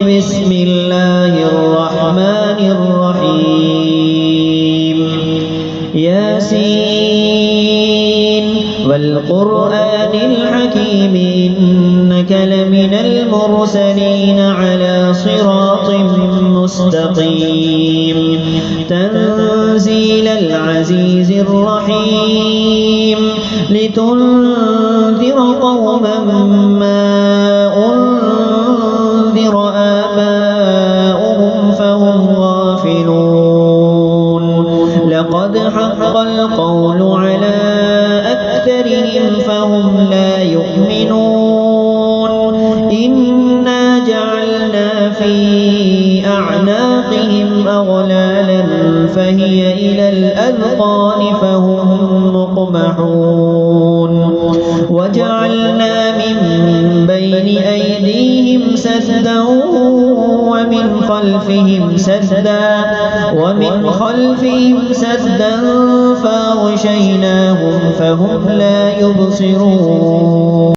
بسم الله الرحمن الرحيم ياسين والقرآن الحكيم إنك لمن المرسلين على صراط مستقيم تنزيل العزيز الرحيم لتنذر قوما ما أنذر آباؤهم فهم غافلون لقد حق القول على أكثرهم فهم لا يؤمنون إنا جعلنا في أعناقهم أغلالا فهي إلى الأذقان فهم مقمحون وجعلنا من بين أيديهم سدا ومن خلفهم سدا فاغشيناهم فهم لا يبصرون